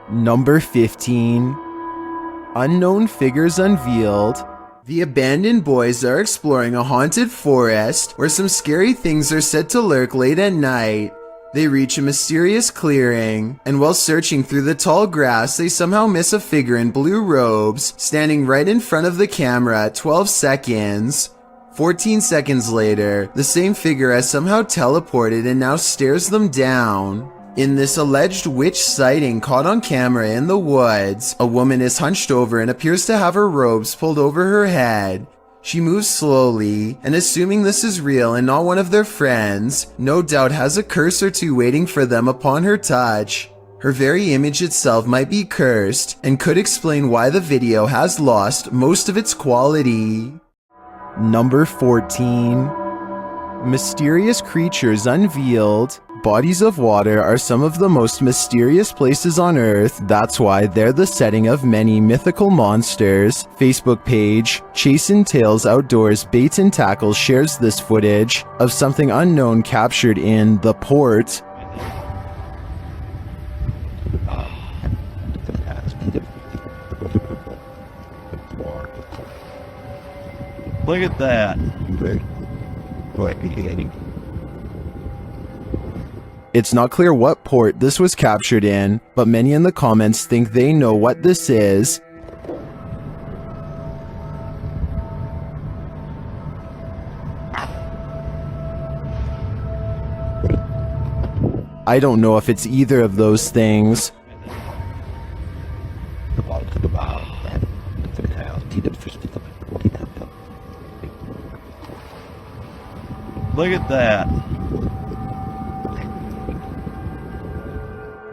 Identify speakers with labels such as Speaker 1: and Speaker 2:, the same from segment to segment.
Speaker 1: Number 15. Unknown figures unveiled. The abandoned boys are exploring a haunted forest where some scary things are said to lurk late at night. They reach a mysterious clearing, and while searching through the tall grass, they somehow miss a figure in blue robes standing right in front of the camera at 12 seconds. 14 seconds later, the same figure has somehow teleported and now stares them down. In this alleged witch sighting caught on camera in the woods, a woman is hunched over and appears to have her robes pulled over her head. She moves slowly, and assuming this is real and not one of their friends, no doubt has a curse or two waiting for them upon her touch. Her very image itself might be cursed, and could explain why the video has lost most of its quality. Number 14. Mysterious creatures unveiled. Bodies of water are some of the most mysterious places on Earth. That's why they're the setting of many mythical monsters. Facebook page Chasin' Tales Outdoors Baits and Tackles shares this footage of something unknown captured in the port.
Speaker 2: Look at that.
Speaker 1: It's not clear what port this was captured in, but many in the comments think they know what this is. I don't know if it's either of those things.
Speaker 2: Look at that.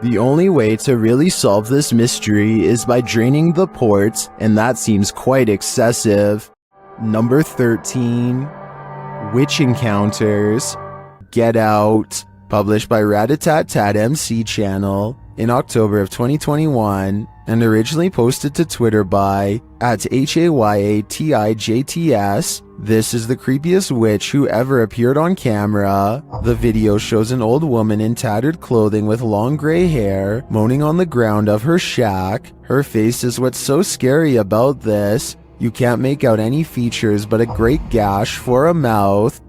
Speaker 1: The only way to really solve this mystery is by draining the port, and that seems quite excessive. Number 13. Witch Encounters. Get Out. Published by Ratatat MC channel in October of 2021, and originally posted to Twitter by @HAYATIJTS. This is the creepiest witch who ever appeared on camera. The video shows an old woman in tattered clothing with long gray hair, moaning on the ground of her shack. Her face is what's so scary about this. You can't make out any features but a great gash for a mouth.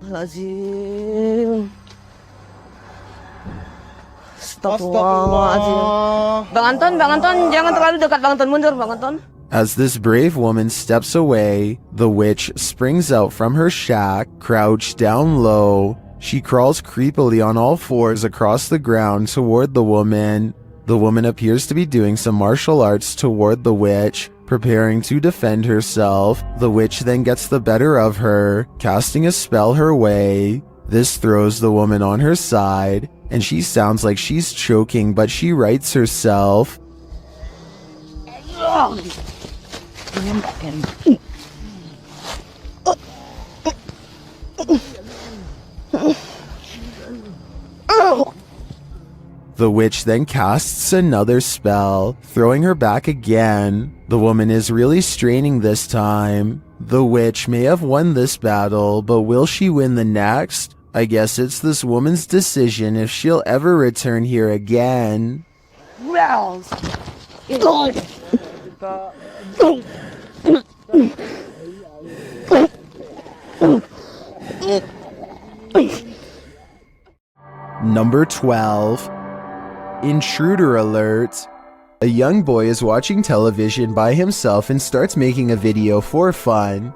Speaker 3: Astagfirullah. Bang Anton, jangan terlalu dekat. Bang Anton, mundur, Bang Anton.
Speaker 1: As this brave woman steps away, the witch springs out from her shack, crouched down low. She crawls creepily on all fours across the ground toward the woman. The woman appears to be doing some martial arts toward the witch, preparing to defend herself. The witch then gets the better of her, casting a spell her way. This throws the woman on her side, and she sounds like she's choking, but she rights herself. The witch then casts another spell, throwing her back again. The woman is really straining this time. The witch may have won this battle, but will she win the next? I guess it's this woman's decision if she'll ever return here again. Number 12. Intruder alert. A young boy is watching television by himself and starts making a video for fun.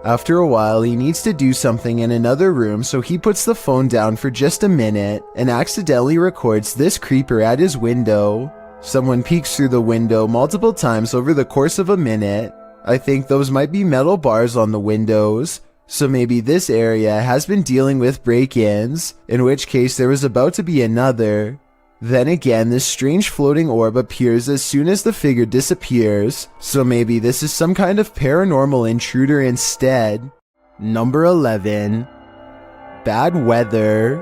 Speaker 1: After a while, he needs to do something in another room, so he puts the phone down for just a minute and accidentally records this creeper at his window. Someone peeks through the window multiple times over the course of a minute. I think those might be metal bars on the windows, so maybe this area has been dealing with break-ins, in which case there was about to be another. Then again, this strange floating orb appears as soon as the figure disappears, so maybe this is some kind of paranormal intruder instead. Number 11. Bad weather.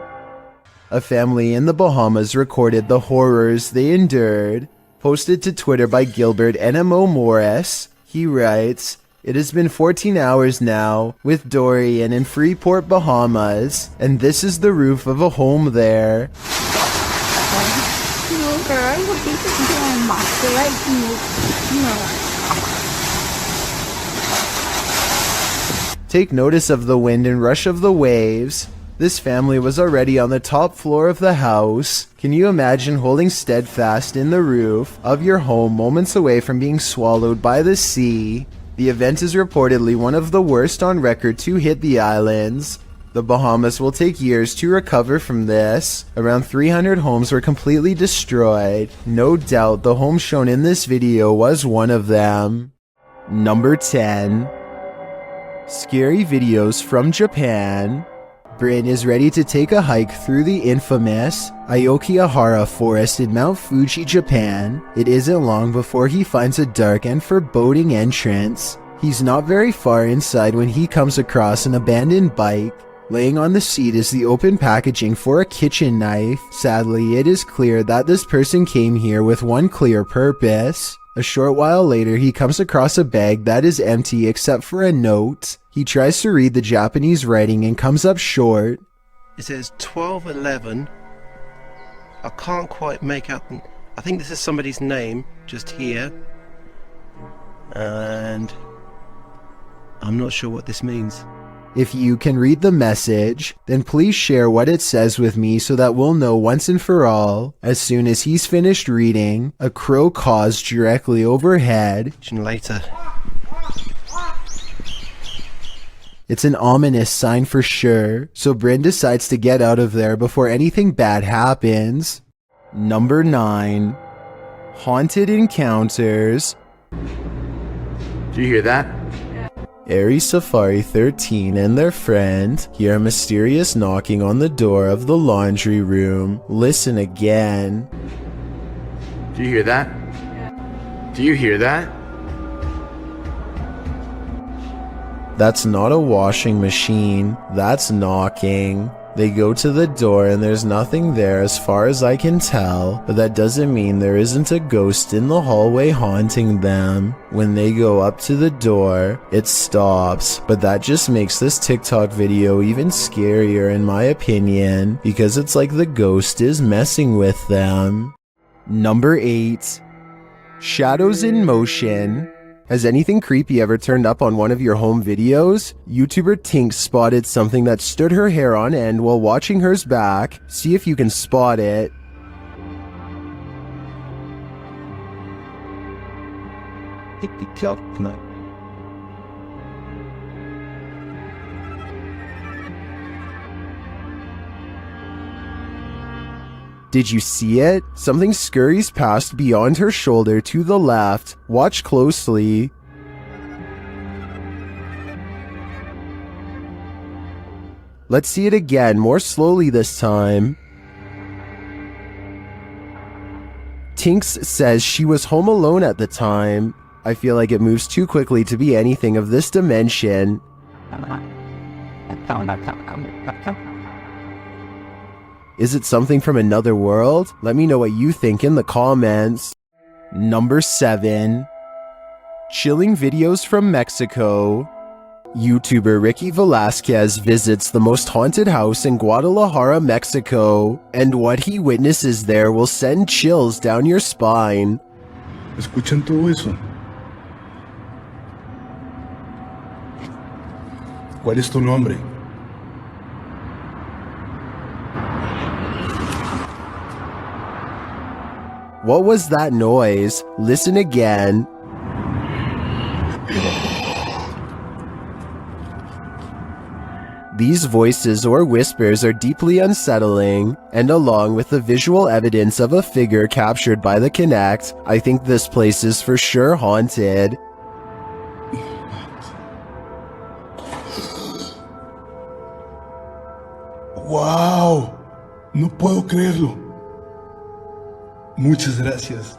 Speaker 1: A family in the Bahamas recorded the horrors they endured. Posted to Twitter by Gilbert NMO Morris, he writes, "It has been 14 hours now with Dorian in Freeport, Bahamas, and this is the roof of a home there. Take notice of the wind and rush of the waves. This family was already on the top floor of the house. Can you imagine holding steadfast in the roof of your home moments away from being swallowed by the sea? The event is reportedly one of the worst on record to hit the islands. The Bahamas will take years to recover from this. Around 300 homes were completely destroyed. No doubt the home shown in this video was one of them. Number 10. Scary videos from Japan. Bryn is ready to take a hike through the infamous Aokigahara forest in Mount Fuji, Japan. It isn't long before he finds a dark and foreboding entrance. He's not very far inside when he comes across an abandoned bike. Laying on the seat is the open packaging for a kitchen knife. Sadly, it is clear that this person came here with one clear purpose. A short while later, he comes across a bag that is empty except for a note. He tries to read the Japanese writing and comes up short.
Speaker 4: It says 1211. I can't quite make out. I think this is somebody's name just here. And I'm not sure what this means.
Speaker 1: If you can read the message, then please share what it says with me so that we'll know once and for all. As soon as he's finished reading, a crow caws directly overhead.
Speaker 4: Later.
Speaker 1: It's an ominous sign for sure, so Bryn decides to get out of there before anything bad happens. Number 9. Haunted Encounters.
Speaker 5: Do you hear that?
Speaker 1: Aries Safari 13 and their friend hear a mysterious knocking on the door of the laundry room. Listen again.
Speaker 5: Do you hear that? Do you hear that?
Speaker 1: That's not a washing machine, that's knocking. They go to the door and there's nothing there as far as I can tell, but that doesn't mean there isn't a ghost in the hallway haunting them. When they go up to the door, it stops, but that just makes this TikTok video even scarier in my opinion, because it's like the ghost is messing with them. Number 8. Shadows in motion. Has anything creepy ever turned up on one of your home videos? YouTuber Tink spotted something that stood her hair on end while watching hers back. See if you can spot it. Did you see it? Something scurries past beyond her shoulder to the left. Watch closely. Let's see it again, more slowly this time. Tinks says she was home alone at the time. I feel like it moves too quickly to be anything of this dimension. Is it something from another world? Let me know what you think in the comments. Number 7. Chilling videos from Mexico. YouTuber Ricky Velasquez visits the most haunted house in Guadalajara, Mexico, and what he witnesses there will send chills down your spine.
Speaker 6: ¿Escuchan todo eso? ¿Cuál es tu nombre?
Speaker 1: What was that noise? Listen again. These voices or whispers are deeply unsettling, and along with the visual evidence of a figure captured by the Kinect, I think this place is for sure haunted.
Speaker 6: ¡Wow! No puedo creerlo. Muchas gracias.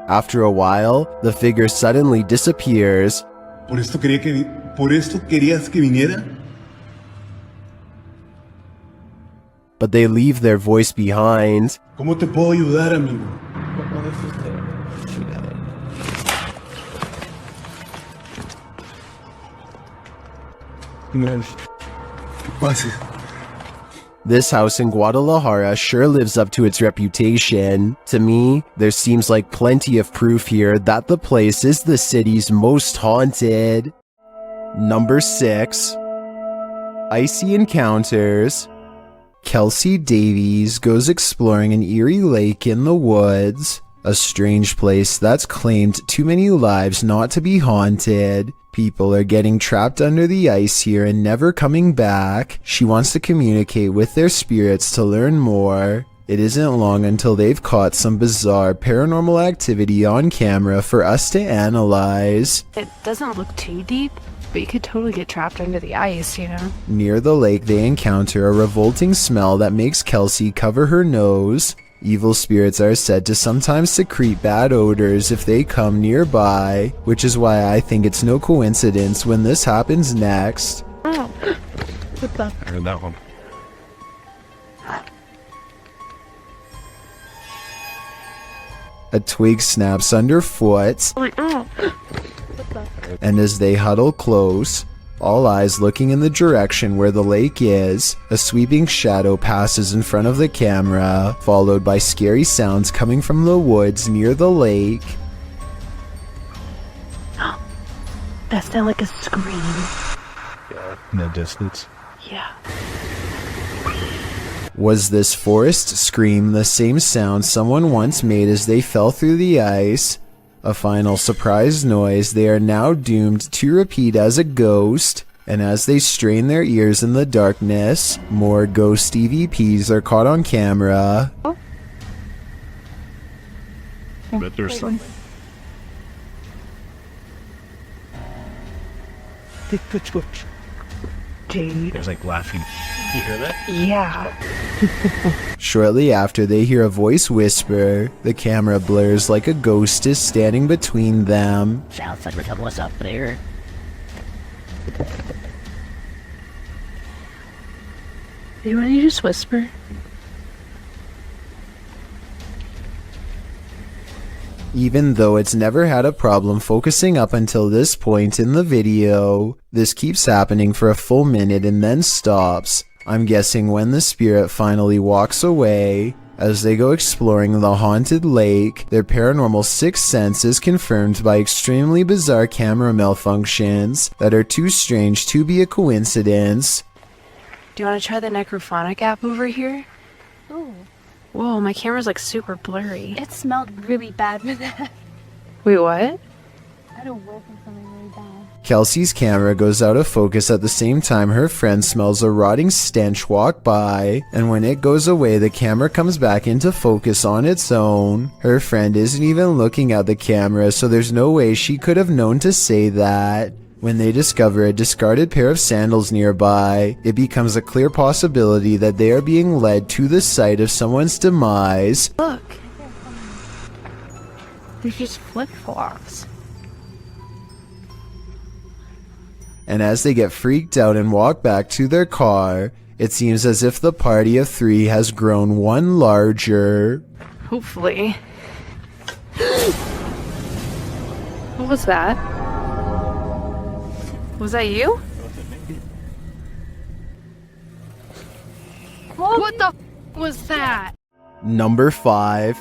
Speaker 1: After a while, the figure suddenly disappears.
Speaker 6: ¿Por esto querías que viniera?
Speaker 1: But they leave their voice behind.
Speaker 6: ¿Cómo te puedo ayudar, amigo? Que pase.
Speaker 1: This house in Guadalajara sure lives up to its reputation. To me, there seems like plenty of proof here that the place is the city's most haunted. Number 6. Icy Encounters. Kelsey Davies goes exploring an eerie lake in the woods. A strange place that's claimed too many lives not to be haunted. People are getting trapped under the ice here and never coming back. She wants to communicate with their spirits to learn more. It isn't long until they've caught some bizarre paranormal activity on camera for us to analyze.
Speaker 7: It doesn't look too deep, but you could totally get trapped under the ice, you know?
Speaker 1: Near the lake, they encounter a revolting smell that makes Kelsey cover her nose. Evil spirits are said to sometimes secrete bad odors if they come nearby, which is why I think it's no coincidence when this happens next.
Speaker 7: Oh, what the?
Speaker 2: I heard that one.
Speaker 1: A twig snaps underfoot,
Speaker 7: Oh.
Speaker 1: and as they huddle close, all eyes looking in the direction where the lake is, a sweeping shadow passes in front of the camera, followed by scary sounds coming from the woods near the lake.
Speaker 7: That sounded like a scream.
Speaker 2: In the distance.
Speaker 7: Yeah.
Speaker 1: Was this forest scream the same sound someone once made as they fell through the ice? A final surprise noise they are now doomed to repeat as a ghost, and as they strain their ears in the darkness, more ghost EVPs are caught on camera.
Speaker 2: But there's some.
Speaker 7: Dude.
Speaker 2: There's like laughing. You hear that?
Speaker 7: Yeah.
Speaker 1: Shortly after, they hear a voice whisper. The camera blurs like a ghost is standing between them.
Speaker 8: Sounds like what's up there.
Speaker 7: You want to just whisper?
Speaker 1: Even though it's never had a problem focusing up until this point in the video, this keeps happening for a full minute and then stops. I'm guessing when the spirit finally walks away. As they go exploring the haunted lake, their paranormal sixth sense is confirmed by extremely bizarre camera malfunctions that are too strange to be a coincidence.
Speaker 7: Do you want to try the necrophonic app over here?
Speaker 3: Oh,
Speaker 7: Whoa, my camera's like super blurry.
Speaker 3: it smelled really bad with that.
Speaker 7: Wait, what?
Speaker 3: I had a whiff of something really bad.
Speaker 1: Kelsey's camera goes out of focus at the same time her friend smells a rotting stench walk by, and when it goes away the camera comes back into focus on its own. Her friend isn't even looking at the camera, so there's no way she could have known to say that. When they discover a discarded pair of sandals nearby, it becomes a clear possibility that they are being led to the site of someone's demise.
Speaker 7: Look. They're just flip-flops.
Speaker 1: And as they get freaked out and walk back to their car, it seems as if the party of three has grown one larger.
Speaker 7: Hopefully. What was that? Was that you? What the f was that?
Speaker 1: Number 5.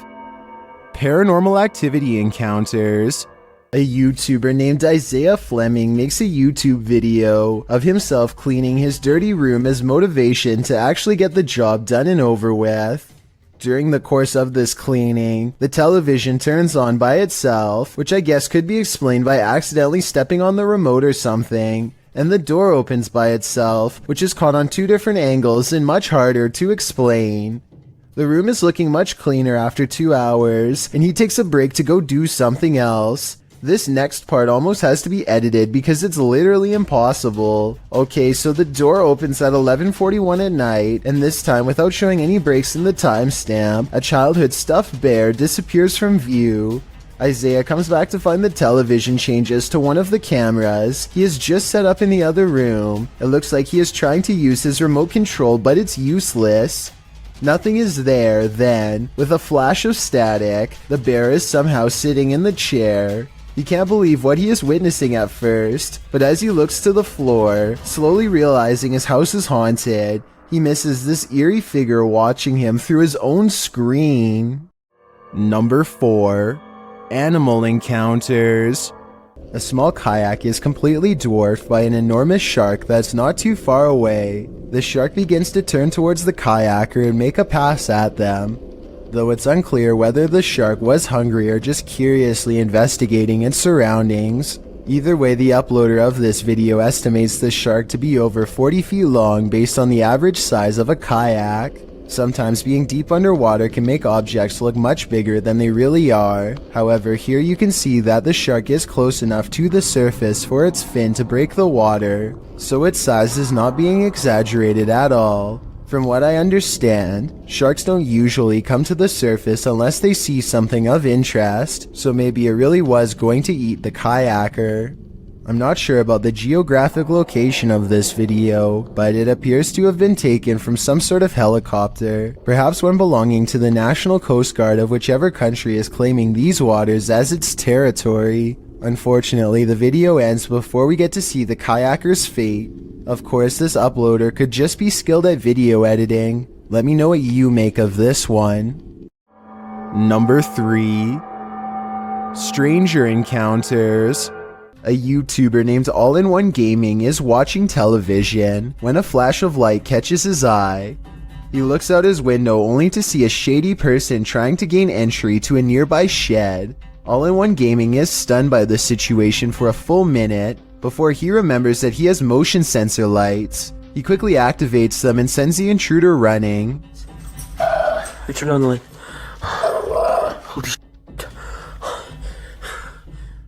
Speaker 1: Paranormal Activity Encounters. A YouTuber named Isaiah Fleming makes a YouTube video of himself cleaning his dirty room as motivation to actually get the job done and over with. During the course of this cleaning, the television turns on by itself, which I guess could be explained by accidentally stepping on the remote or something, and the door opens by itself, which is caught on 2 different angles and much harder to explain. The room is looking much cleaner after 2 hours, and he takes a break to go do something else. This next part almost has to be edited because it's literally impossible. Okay, so the door opens at 11:41 at night, and this time without showing any breaks in the timestamp, a childhood stuffed bear disappears from view. Isaiah comes back to find the television changes to one of the cameras he has just set up in the other room. It looks like he is trying to use his remote control, but it's useless. Nothing is there, then, with a flash of static, the bear is somehow sitting in the chair. He can't believe what he is witnessing at first, but as he looks to the floor, slowly realizing his house is haunted, he misses this eerie figure watching him through his own screen. Number 4. Animal encounters. A small kayak is completely dwarfed by an enormous shark that's not too far away. The shark begins to turn towards the kayaker and make a pass at them, though it's unclear whether the shark was hungry or just curiously investigating its surroundings. Either way, the uploader of this video estimates the shark to be over 40 feet long based on the average size of a kayak. Sometimes being deep underwater can make objects look much bigger than they really are. However, here you can see that the shark is close enough to the surface for its fin to break the water, so its size is not being exaggerated at all. From what I understand, sharks don't usually come to the surface unless they see something of interest, so maybe it really was going to eat the kayaker. I'm not sure about the geographic location of this video, but it appears to have been taken from some sort of helicopter, perhaps one belonging to the National Coast Guard of whichever country is claiming these waters as its territory. Unfortunately, the video ends before we get to see the kayaker's fate. Of course, this uploader could just be skilled at video editing. Let me know what you make of this one. Number 3. Stranger encounters. A YouTuber named All-in-One Gaming is watching television when a flash of light catches his eye. He looks out his window only to see a shady person trying to gain entry to a nearby shed. All-in-One Gaming is stunned by the situation for a full minute before he remembers that he has motion sensor lights. He quickly activates them and sends the intruder running.
Speaker 9: Turn on the light.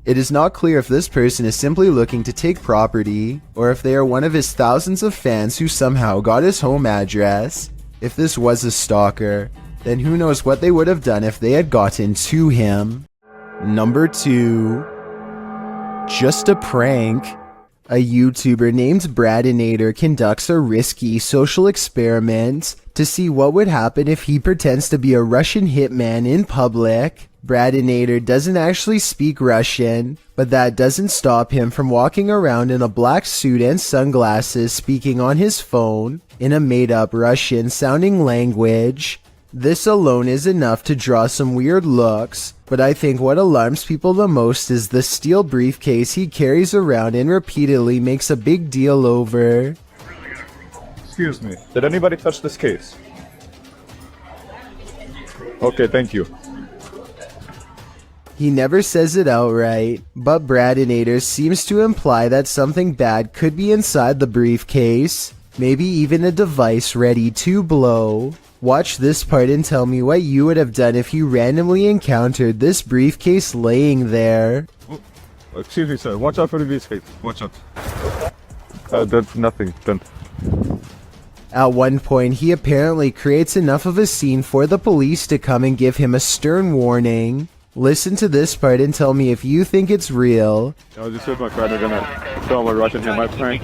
Speaker 1: It is not clear if this person is simply looking to take property, or if they are one of his thousands of fans who somehow got his home address. If this was a stalker, then who knows what they would have done if they had gotten to him. Number 2. Just a prank. A YouTuber named Bradinator conducts a risky social experiment to see what would happen if he pretends to be a Russian hitman in public. Bradinator doesn't actually speak Russian, but that doesn't stop him from walking around in a black suit and sunglasses speaking on his phone in a made-up Russian-sounding language. This alone is enough to draw some weird looks, but I think what alarms people the most is the steel briefcase he carries around and repeatedly makes a big deal over.
Speaker 2: Excuse me, did anybody touch this case? Okay, thank you.
Speaker 1: He never says it outright, but Bradinator seems to imply that something bad could be inside the briefcase, maybe even a device ready to blow. Watch this part and tell me what you would have done if you randomly encountered this briefcase laying there.
Speaker 2: Oh, excuse me, sir. Watch out for the briefcase. Watch out. That's nothing. Don't.
Speaker 1: At one point, he apparently creates enough of a scene for the police to come and give him a stern warning. Listen to this part and tell me if you think it's real.
Speaker 2: I was just with my friend. They're gonna film a Russian hit my prank.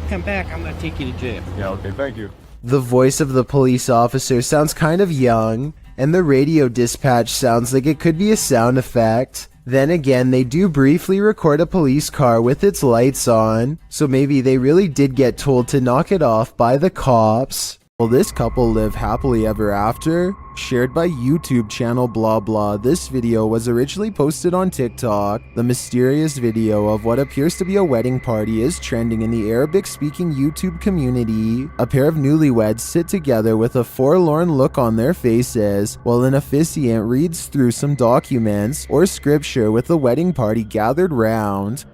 Speaker 8: Come back, I'm gonna take you to jail.
Speaker 2: Yeah, okay, thank you.
Speaker 1: The voice of the police officer sounds kind of young, and the radio dispatch sounds like it could be a sound effect. Then again, they do briefly record a police car with its lights on, so maybe they really did get told to knock it off by the cops. Will this couple live happily ever after? Shared by YouTube channel blah blah. This video was originally posted on TikTok. The mysterious video of what appears to be a wedding party is trending in the Arabic-speaking YouTube community. A pair of newlyweds sit together with a forlorn look on their faces, while an officiant reads through some documents or scripture with the wedding party gathered round.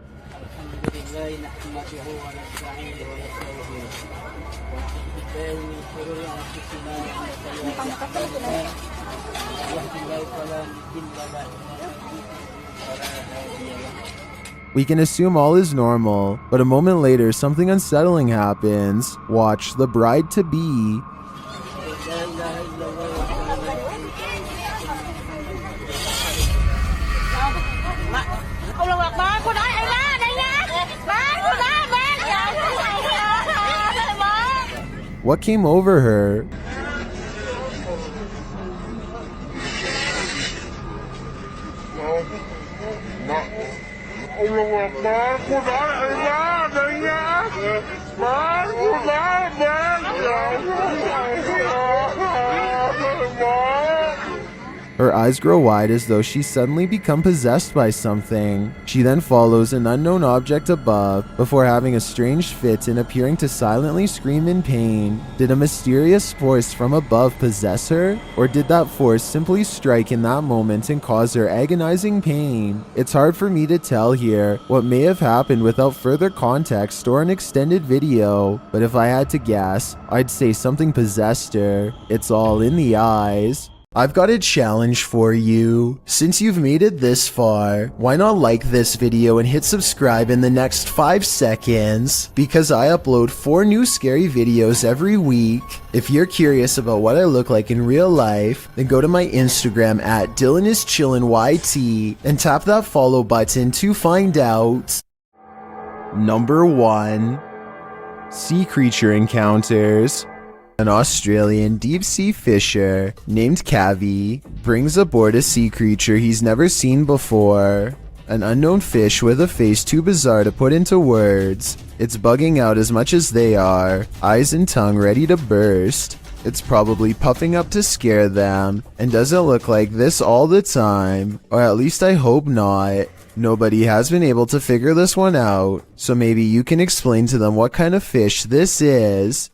Speaker 1: We can assume all is normal, but a moment later something unsettling happens. Watch the bride-to-be. What came over her? Her eyes grow wide as though she's suddenly become possessed by something. She then follows an unknown object above before having a strange fit and appearing to silently scream in pain. Did a mysterious force from above possess her? Or did that force simply strike in that moment and cause her agonizing pain? It's hard for me to tell here what may have happened without further context or an extended video, but if I had to guess, I'd say something possessed her. It's all in the eyes. I've got a challenge for you. Since you've made it this far, why not like this video and hit subscribe in the next 5 seconds? Because I upload 4 new scary videos every week. If you're curious about what I look like in real life, then go to my Instagram at DylanIsChillinYT and tap that follow button to find out. Number 1. Sea creature encounters. An Australian deep-sea fisher named Carve brings aboard a sea creature he's never seen before. An unknown fish with a face too bizarre to put into words. It's bugging out as much as they are, eyes and tongue ready to burst. It's probably puffing up to scare them, and doesn't look like this all the time, or at least I hope not. Nobody has been able to figure this one out, so maybe you can explain to them what kind of fish this is.